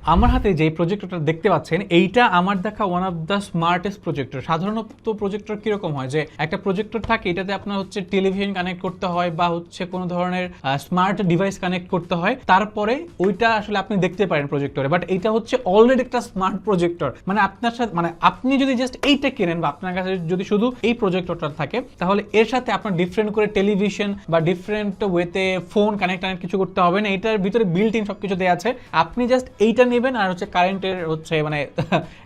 আমার হাতে যে প্রজেক্টরটা দেখতে পাচ্ছেন এইটা আমার দেখা one of the smartest projector. সাধারণত প্রজেক্টর কিরকম হয় যে একটা প্রজেক্টর থাকে, এটাতে আপনার হচ্ছে টেলিভিশন কানেক্ট করতে হয় বা হচ্ছে কোনো ধরনের স্মার্ট ডিভাইস কানেক্ট করতে হয়, তারপরে ওইটা আসলে আপনি দেখতে পারেন প্রজেক্টরে। বাট এইটা হচ্ছে অলরেডি একটা স্মার্ট প্রজেক্টর, মানে আপনার সাথে মানে আপনি যদি জাস্ট এইটা কেনেন বা আপনার কাছে যদি শুধু এই প্রজেক্টরটা থাকে, তাহলে এর সাথে আপনার ডিফারেন্ট করে টেলিভিশন বা ডিফারেন্ট ওয়েতে ফোন কানেক্ট কিছু করতে হবে না। এটার ভিতরে বিল্ট ইন সবকিছু দেওয়া আছে। আপনি জাস্ট এইটা নেবেন আর হচ্ছে কারেন্টের হচ্ছে মানে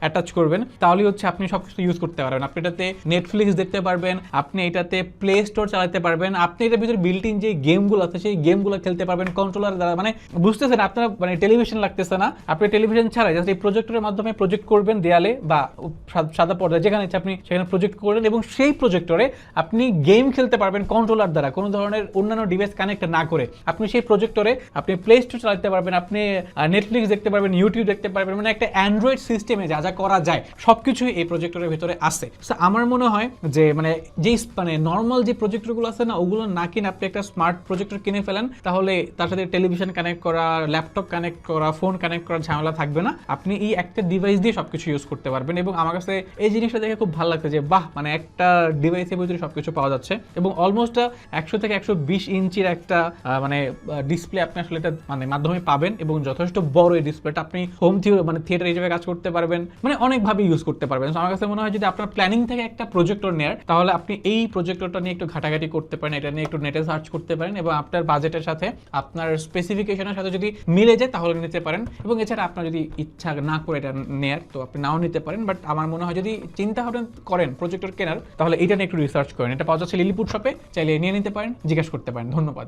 অ্যাটাচ করবেন, তাহলে হচ্ছে আপনি সবকিছু ইউজ করতে পারবেন। আপনি এটাতে নেটফ্লিক্স দেখতে পারবেন, আপনি এটাতে প্লে স্টোর চালাতে পারবেন, আপনি এটার ভিতরে বিল্ট ইন যে গেমগুলো আছে সেই গেমগুলো খেলতে পারবেন কন্ট্রোলার দ্বারা। মানে বুঝতেছেন, আপনার মানে টেলিভিশন লাগতেছে না, আপনি টেলিভিশন ছাড়াই জাস্ট এই প্রজেক্টরের মাধ্যমে প্রজেক্ট করবেন দেয়ালে বা সাদা পর্দায়, যেখানে ইচ্ছা আপনি সেখানে প্রজেক্ট করবেন এবং সেই প্রজেক্টরে আপনি গেম খেলতে পারবেন কন্ট্রোলার দ্বারা, কোনো ধরনের অন্যান্য ডিভাইস কানেক্ট না করে। আপনি সেই প্রজেক্টরে আপনি প্লে স্টোর চালাতে পারবেন, আপনি নেটফ্লিক্স দেখতে পারবেন, ইউটিউব দেখতে পারবেন, মানে একটা অ্যান্ড্রয়েড সিস্টেমে যা যা করা যায় সবকিছুই এই প্রজেক্টরের ভিতরে আছে। সো আমার মনে হয় যে মানে যেই মানে নর্মাল যে প্রজেক্টরগুলো আছে না, ওগুলো না কিনে আপনি একটা স্মার্ট প্রজেক্টর কিনে ফেলেন, তাহলে তার সাথে টেলিভিশন কানেক্ট করা, ল্যাপটপ কানেক্ট করা, ফোন কানেক্ট করার ঝামেলা থাকবে না। আপনি এই একটা ডিভাইস দিয়ে সবকিছু ইউজ করতে পারবেন। এবং আমার কাছে এই জিনিসটা দেখে খুব ভালো লাগছে যে বাহ, মানে একটা ডিভাইসের ভিতরে সবকিছু পাওয়া যাচ্ছে এবং অলমোস্ট 100 থেকে 120 ইঞ্চির একটা মানে ডিসপ্লে আপনি আসলে এটা মানে মাধ্যমে পাবেন এবং যথেষ্ট বড় এই ডিসপ্লেটা। আপনি হোম মানে থিয়েটার হিসেবে কাজ করতে পারবেন, মানে অনেকভাবে ইউজ করতে পারবেন। আমার কাছে মনে হয় যদি আপনার প্ল্যানিং থেকে একটা প্রজেক্টর নেয়ার, তাহলে আপনি এই প্রজেক্টরটা নিয়ে একটু ঘাটাঘাটি করতে পারেন, এটা নিয়ে একটু নেটে সার্চ করতে পারেন এবং আপনার বাজেটের সাথে আপনার স্পেসিফিকেশনের সাথে যদি মিলে যায় তাহলে নিতে পারেন। এবং এছাড়া আপনার যদি ইচ্ছা না করে এটা নেয়ার, তো আপনি নাও নিতে পারেন। বাট আমার মনে হয় যদি চিন্তা করেন প্রজেক্টর কেনার, তাহলে এটা নিয়ে একটু রিসার্চ করেন। এটা পাওয়া যাচ্ছে লিলিপুট শপে, চাইলে নিয়ে নিতে পারেন, জিজ্ঞাসা করতে পারেন। ধন্যবাদ।